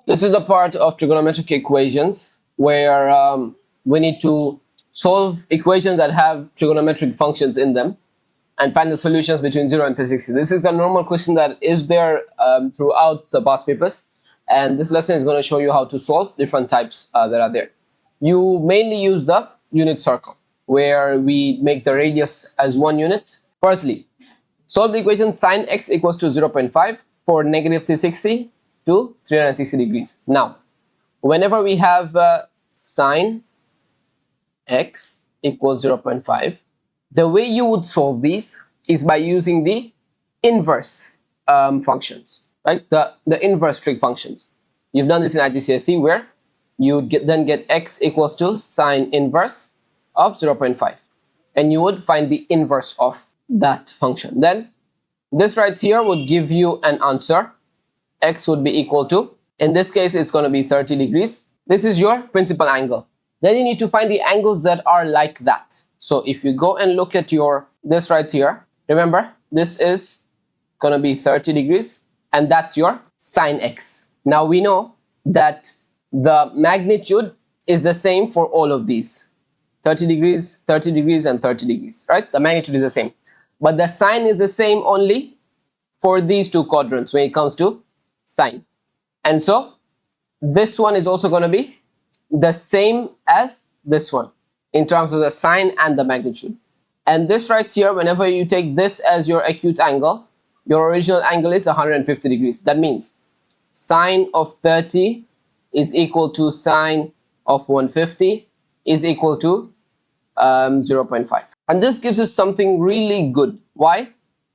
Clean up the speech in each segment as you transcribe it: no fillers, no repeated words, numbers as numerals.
This is the part of trigonometric equations where we need to solve equations that have trigonometric functions in them and find the solutions between 0 and 360. This is the normal question that is there throughout the past papers, and this lesson is going to show you how to solve different types that are there. You mainly use the unit circle, where we make the radius as 1 unit. Firstly, solve the equation sine x equals to 0.5 for negative 360 to 360 degrees. Now, whenever we have sine x equals 0.5, the way you would solve these is by using the inverse functions, right? The inverse trig functions. You've done this in IGCSE, where you would then get x equals to sine inverse of 0.5, and you would find the inverse of that function. Then this right here would give you an answer. X would be equal to, in this case it's going to be 30 degrees. This is your principal angle. Then you need to find the angles that are like that. So if you go and look at this right here, remember this is going to be 30 degrees, and that's your sine x. Now we know that the magnitude is the same for all of these, 30 degrees, 30 degrees, and 30 degrees, right? The magnitude is the same, but the sign is the same only for these two quadrants when it comes to sine. And so this one is also going to be the same as this one in terms of the sine and the magnitude. And this right here, whenever you take this as your acute angle, your original angle is 150 degrees. That means sine of 30 is equal to sine of 150 is equal to 0.5. And this gives us something really good. Why?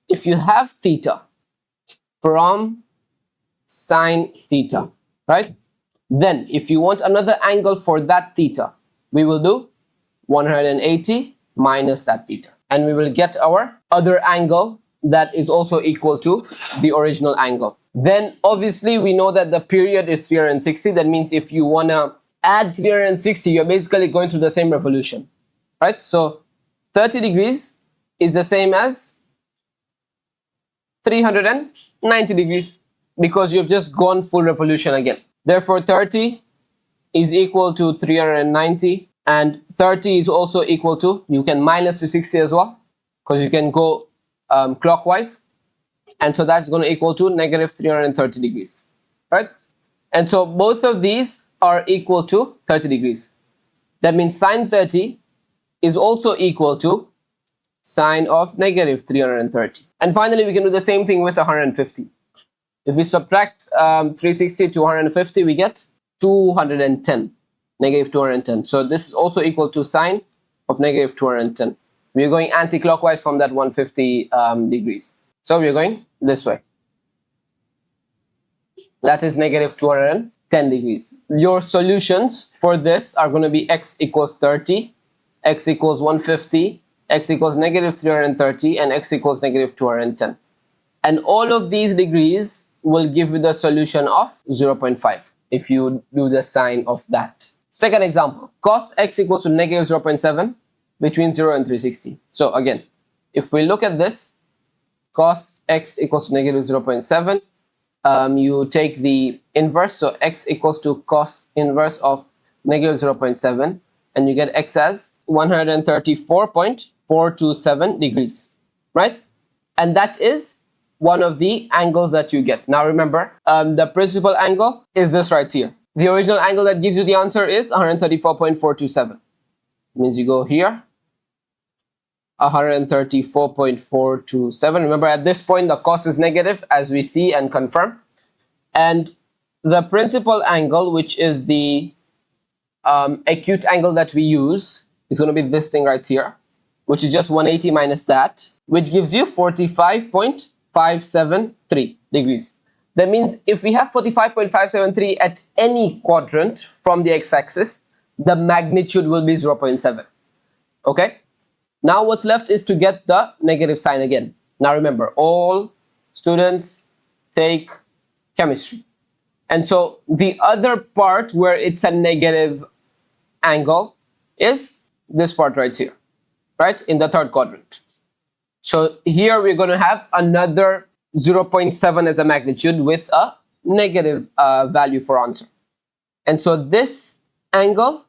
If you have theta from sine theta, right? Then if you want another angle for that theta, we will do 180 minus that theta, and we will get our other angle that is also equal to the original angle. Then obviously we know that the period is 360. That means if you want to add 360, you're basically going through the same revolution, right? So 30 degrees is the same as 390 degrees, because you've just gone full revolution again. Therefore 30 is equal to 390, and 30 is also equal to, you can minus 360 as well, because you can go clockwise, and so that's going to equal to negative 330 degrees, right? And so both of these are equal to 30 degrees. That means sine 30 is also equal to sine of negative 330. And finally we can do the same thing with 150. If we subtract 360 to 150, we get 210, negative 210. So this is also equal to sine of negative 210. We are going anti-clockwise from that 150 degrees. So we are going this way. That is negative 210 degrees. Your solutions for this are going to be x equals 30, x equals 150, x equals negative 330, and x equals negative 210. And all of these degrees will give you the solution of 0.5 if you do the sign of that. Second example, cos x equals to negative 0.7 between 0 and 360. So again, if we look at this, cos x equals to negative 0.7, you take the inverse, so x equals to cos inverse of negative 0.7, and you get x as 134.427 degrees, right? And that is one of the angles that you get. Now remember, the principal angle is this right here. The original angle that gives you the answer is 134.427. Means you go here, 134.427. Remember, at this point the cos is negative, as we see and confirm, and the principal angle, which is the acute angle that we use, is going to be this thing right here, which is just 180 minus that, which gives you 45.573 degrees. That means if we have 45.573 at any quadrant from the x-axis, the magnitude will be 0.7. Okay? Now what's left is to get the negative sign again. Now remember, all students take chemistry. And so the other part where it's a negative angle is this part right here, right? In the third quadrant. So here we're going to have another 0.7 as a magnitude with a negative value for answer. And so this angle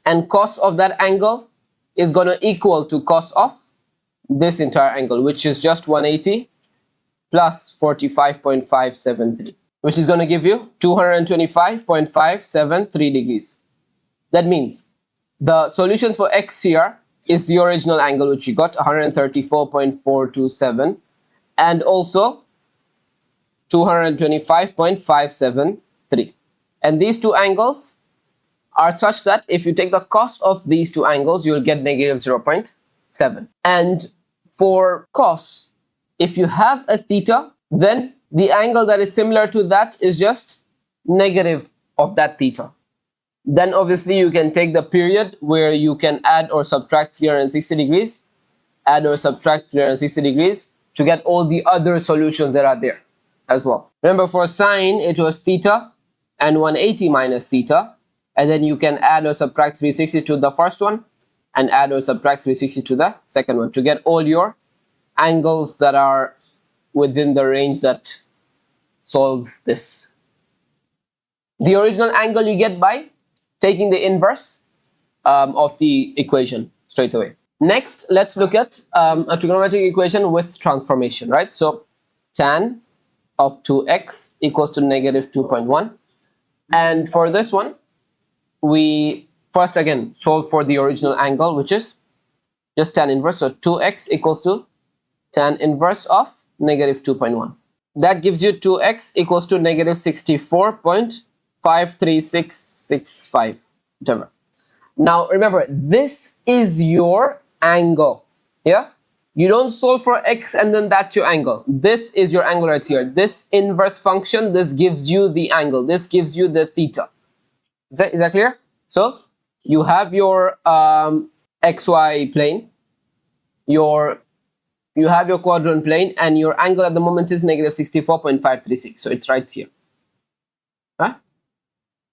and cos of that angle is going to equal to cos of this entire angle, which is just 180 plus 45.573, which is going to give you 225.573 degrees. That means the solutions for x here is the original angle, which you got 134.427, and also 225.573. And these two angles are such that if you take the cos of these two angles, you will get negative 0.7. And for cos, if you have a theta, then the angle that is similar to that is just negative of that theta. Then obviously you can take the period where you can add or subtract 360 degrees, add or subtract 360 degrees to get all the other solutions that are there as well. Remember, for sine, it was theta and 180 minus theta, and then you can add or subtract 360 to the first one and add or subtract 360 to the second one to get all your angles that are within the range that solve this. The original angle you get by taking the inverse of the equation straight away. Next, let's look at a trigonometric equation with transformation, right? So tan of 2x equals to negative 2.1. And for this one, we first again solve for the original angle, which is just tan inverse. So 2x equals to tan inverse of negative 2.1. That gives you 2x equals to negative 64.53665, whatever. Now remember, this is your angle. Yeah, you don't solve for x and then that's your angle. This is your angle right here. This inverse function, this gives you the angle, this gives you the theta. Is that clear? So you have your xy plane, you have your quadrant plane, and your angle at the moment is negative 64.536. So it's right here. Huh?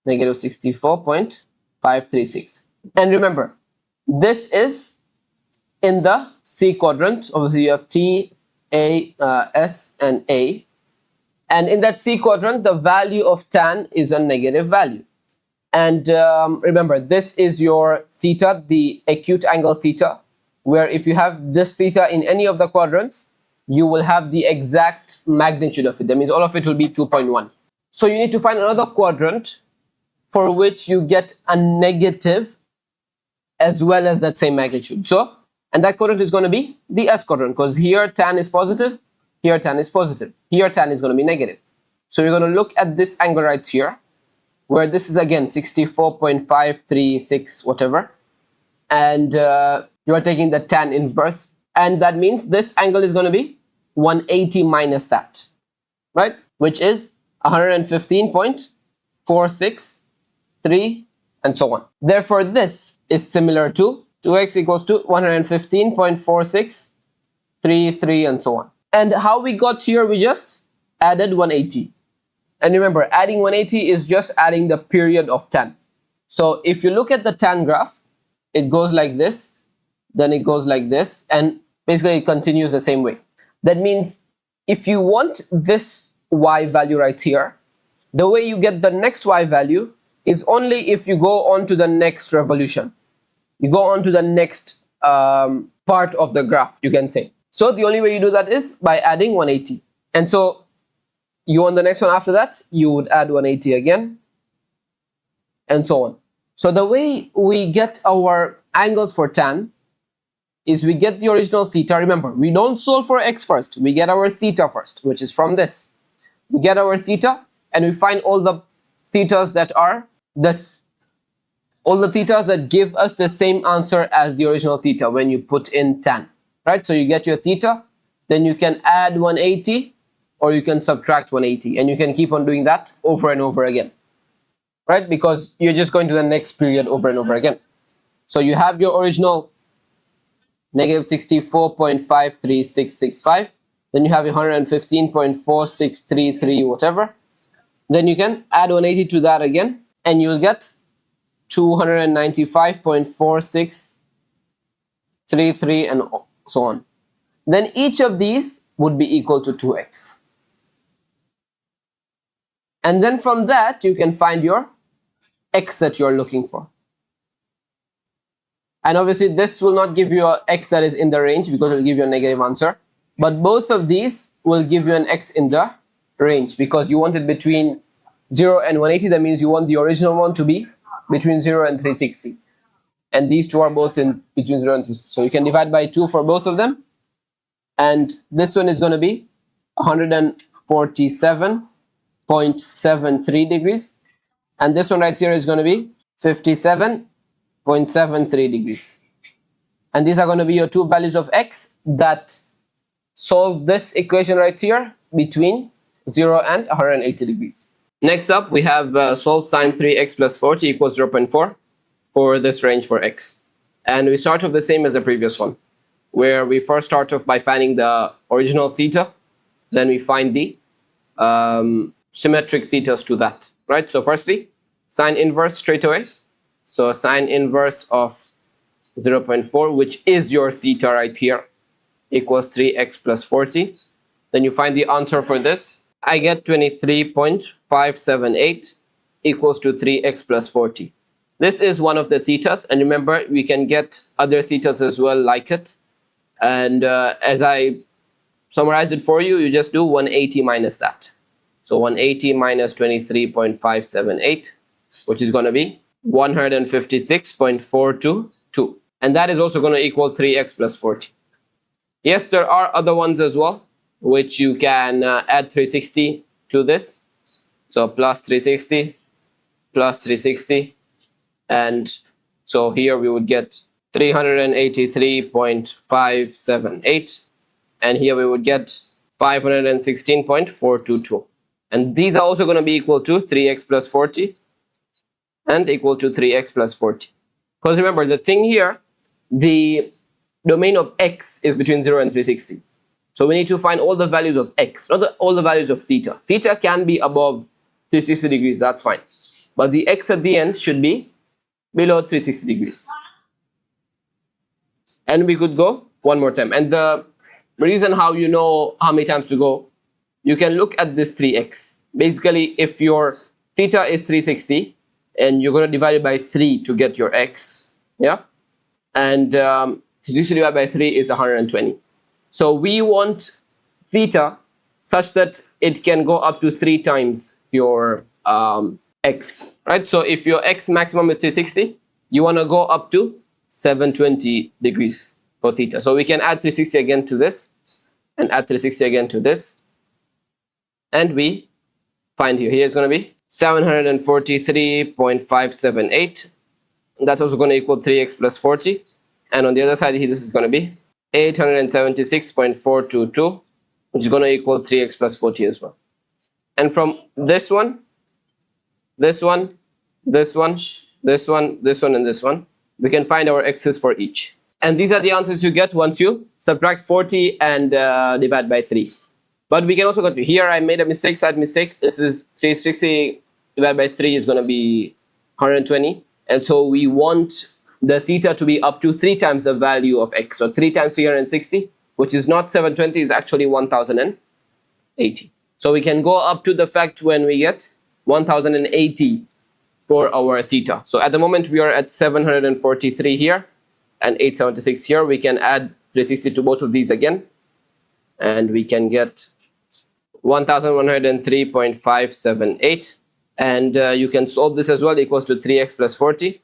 Negative 64.536. And remember, this is in the C quadrant. Obviously, you have T, A, S, and A. And in that C quadrant, the value of tan is a negative value. And remember, this is your theta, the acute angle theta, where if you have this theta in any of the quadrants, you will have the exact magnitude of it. That means all of it will be 2.1. So you need to find another quadrant for which you get a negative as well as that same magnitude. So, and that quadrant is going to be the S quadrant, because here tan is positive, here tan is positive, here tan is going to be negative. So we're going to look at this angle right here, where this is again 64.536 whatever, and you are taking the tan inverse, and that means this angle is going to be 180 minus that, right, which is 115.463 and so on. Therefore this is similar to 2x equals to 115.4633 and so on. And how we got here, we just added 180. And remember, adding 180 is just adding the period of tan. So if you look at the tan graph, it goes like this, then it goes like this, and basically it continues the same way. That means if you want this y value right here, the way you get the next y value is only if you go on to the next revolution. You go on to the next part of the graph, you can say. So the only way you do that is by adding 180. And so you want the next one after that, you would add 180 again, and so on. So the way we get our angles for tan is we get the original theta. Remember, we don't solve for x first, we get our theta first, which is from this. We get our theta and we find all the thetas that are this, all the thetas that give us the same answer as the original theta when you put in tan, right? So you get your theta, then you can add 180 or you can subtract 180, and you can keep on doing that over and over again, right? Because you're just going to the next period over and over again. So you have your original negative 64.53665, then you have 115.4633 whatever, then you can add 180 to that again, and you'll get 295.4633 and so on. Then each of these would be equal to 2x. And then from that, you can find your x that you're looking for. And obviously, this will not give you an x that is in the range because it will give you a negative answer. But both of these will give you an x in the range because you want it between 0 and 180. That means you want the original one to be between 0 and 360. And these two are both in between 0 and 360. So you can divide by 2 for both of them. And this one is going to be 147.73 degrees. And this one right here is going to be 57.73 degrees. And these are going to be your two values of x that solve this equation right here between 0 and 180 degrees. Next up, we have solve sine 3x plus 40 equals 0.4 for this range for x. And we start off the same as the previous one, where we first start off by finding the original theta, then we find the symmetric thetas to that, right? So firstly, sine inverse straight away. So sine inverse of 0.4, which is your theta right here, equals 3x plus 40. Then you find the answer for this. I get 23.578 equals to 3x plus 40. This is one of the thetas, and remember, we can get other thetas as well like it. And as I summarize it for you, you just do 180 minus that. So 180 minus 23.578, which is going to be 156.422. And that is also going to equal 3x plus 40. Yes, there are other ones as well, which you can add 360 to this. So plus 360, plus 360. And so here we would get 383.578. And here we would get 516.422. And these are also going to be equal to 3x plus 40 and equal to 3x plus 40. Because remember, the thing here, the domain of x is between 0 and 360. So we need to find all the values of x, not all the values of theta. Theta can be above 360 degrees, that's fine. But the x at the end should be below 360 degrees. And we could go one more time. And the reason how you know how many times to go, you can look at this 3x. Basically, if your theta is 360, and you're going to divide it by 3 to get your x, yeah? And 360 divided by 3 is 120. So we want theta such that it can go up to 3 times your x, right? So if your x maximum is 360, you want to go up to 720 degrees for theta. So we can add 360 again to this, and add 360 again to this. And we find here it's going to be 743.578. That's also going to equal 3x plus 40. And on the other side here, this is going to be 876.422, which is going to equal 3x plus 40 as well. And from this one, this one, this one, this one, this one, and this one, we can find our x's for each. And these are the answers you get once you subtract 40 and divide by 3. But we can also go to here. I made a mistake, slight mistake. This is 360 divided by 3 is going to be 120. And so we want the theta to be up to 3 times the value of x. So 3 times 360, which is not 720, is actually 1080. So we can go up to the fact when we get 1080 for our theta. So at the moment we are at 743 here and 876 here. We can add 360 to both of these again, and we can get 1103.578. And you can solve this as well, equals to 3x plus 40.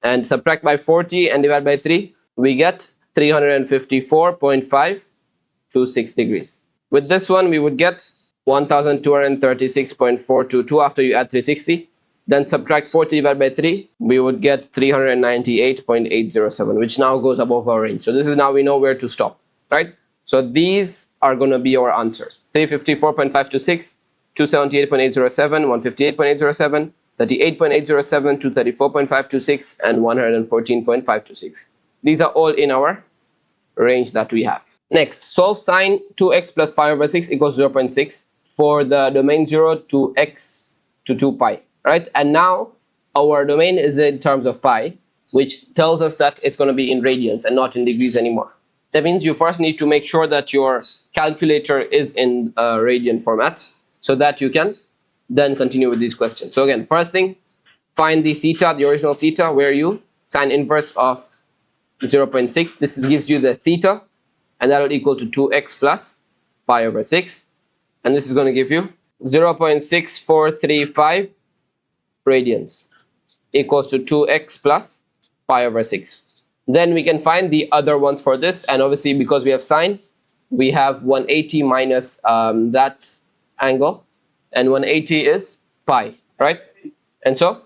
And subtract by 40 and divide by 3, we get 354.526 degrees. With this one, we would get 1236.422 after you add 360. Then subtract 40 divided by 3, we would get 398.807, which now goes above our range. So this is now we know where to stop, right? So these are going to be our answers. 354.526, 278.807, 158.807, 38.807, 234.526, and 114.526. These are all in our range that we have. Next, solve sine 2x plus pi over 6 equals 0.6 for the domain 0 to x to 2 pi, right? And now our domain is in terms of pi, which tells us that it's going to be in radians and not in degrees anymore. That means you first need to make sure that your calculator is in radian format so that you can then continue with these questions. So again, first thing, find the theta, the original theta, where you sine inverse of 0.6. This gives you the theta, and that will equal to 2x plus pi over 6. And this is going to give you 0.6435 radians equals to 2x plus pi over 6. Then we can find the other ones for this, and obviously because we have sine, we have 180 minus that angle, and 180 is pi, right? And so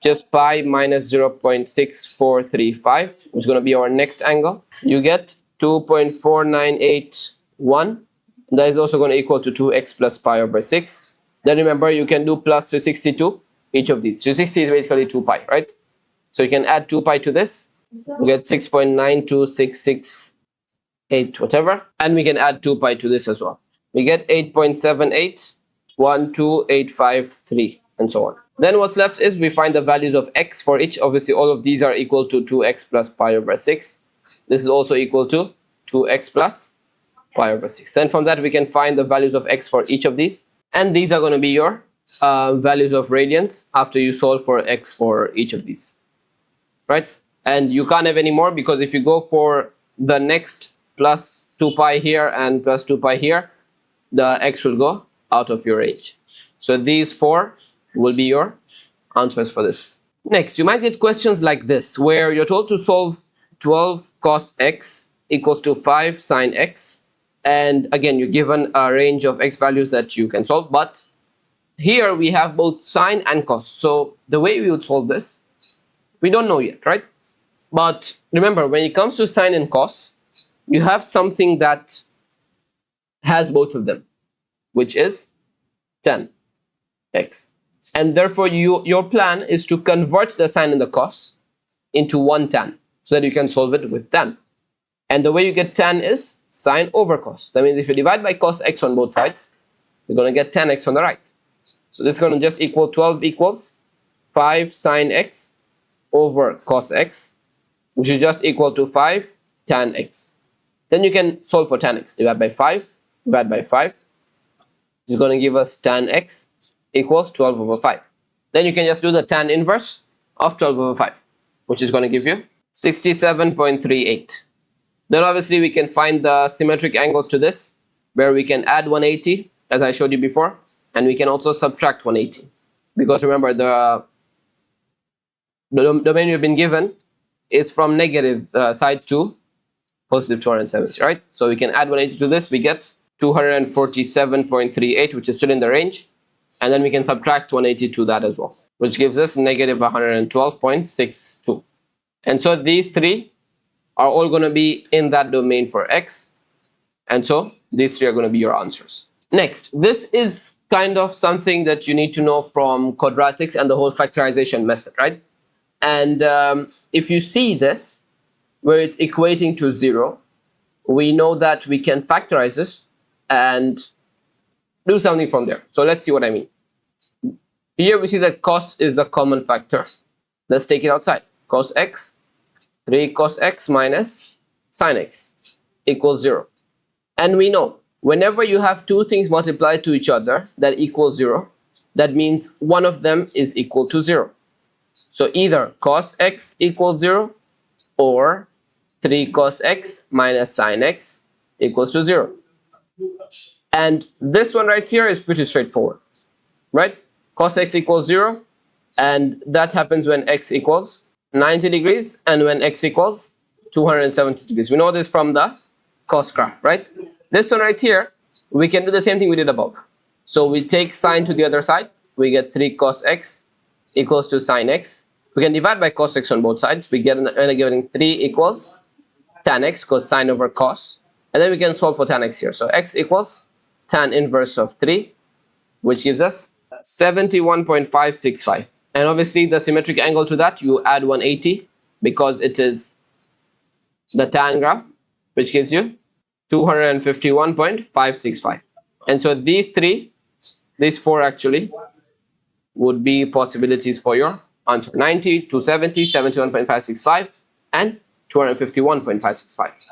just pi minus 0.6435, which is going to be our next angle. You get 2.4981. That is also going to equal to 2x plus pi over 6. Then remember, you can do plus 362 each of these. 360 is basically 2 pi, right? So you can add 2 pi to this. We get 6.92668 whatever, and we can add 2 pi to this as well. We get 8.781283 and so on. Then what's left is we find the values of x for each. Obviously all of these are equal to 2x plus pi over 6. This is also equal to 2x plus pi over 6. Then from that we can find the values of x for each of these, and these are going to be your values of radians after you solve for x for each of these, right? And you can't have any more, because if you go for the next plus 2 pi here and plus 2 pi here, the x will go out of your range. So these 4 will be your answers for this. Next, you might get questions like this, where you're told to solve 12 cos x equals to 5 sine x. And again, you're given a range of x values that you can solve, but here we have both sine and cos. So the way we would solve this, we don't know yet, right? But remember, when it comes to sine and cos, you have something that has both of them, which is tan x. And therefore, your plan is to convert the sine and the cos into one tan, so that you can solve it with tan. And the way you get tan is sine over cos. That means if you divide by cos x on both sides, you're going to get tan x on the right. So this is going to just equal 12 equals 5 sine x over cos x, which is just equal to 5 tan x. Then you can solve for tan x. Divide by 5, divide by 5. It's going to give us tan x equals 12 over 5. Then you can just do the tan inverse of 12 over 5, which is going to give you 67.38. Then obviously we can find the symmetric angles to this, where we can add 180, as I showed you before, and we can also subtract 180. Because remember, the domain you've been given is from negative side to positive 270, right? So we can add 180 to this, we get 247.38, which is still in the range. And then we can subtract 180 to that as well, which gives us negative 112.62. And so these three are all going to be in that domain for x. And so these three are going to be your answers. Next, this is kind of something that you need to know from quadratics and the whole factorization method, right? And if you see this, where it's equating to 0, we know that we can factorize this and do something from there. So let's see what I mean. Here we see that cos is the common factor. Let's take it outside. Cos x, 3 cos x minus sine x equals 0. And we know whenever you have two things multiplied to each other that equal 0, that means one of them is equal to 0. So either cos x equals 0 or 3 cos x minus sine x equals to 0. And this one right here is pretty straightforward, right? Cos x equals 0, and that happens when x equals 90 degrees and when x equals 270 degrees. We know this from the cos graph, right? This one right here, we can do the same thing we did above. So we take sine to the other side, we get 3 cos x equals to sine x. We can divide by cos x on both sides. We get getting 3 equals tan x, because sine over cos. And then we can solve for tan x here. So x equals tan inverse of 3, which gives us 71.565. And obviously the symmetric angle to that, you add 180 because it is the tan graph, which gives you 251.565. And so these four actually would be possibilities for your answer. 90, 270, 71.565 and 251.565.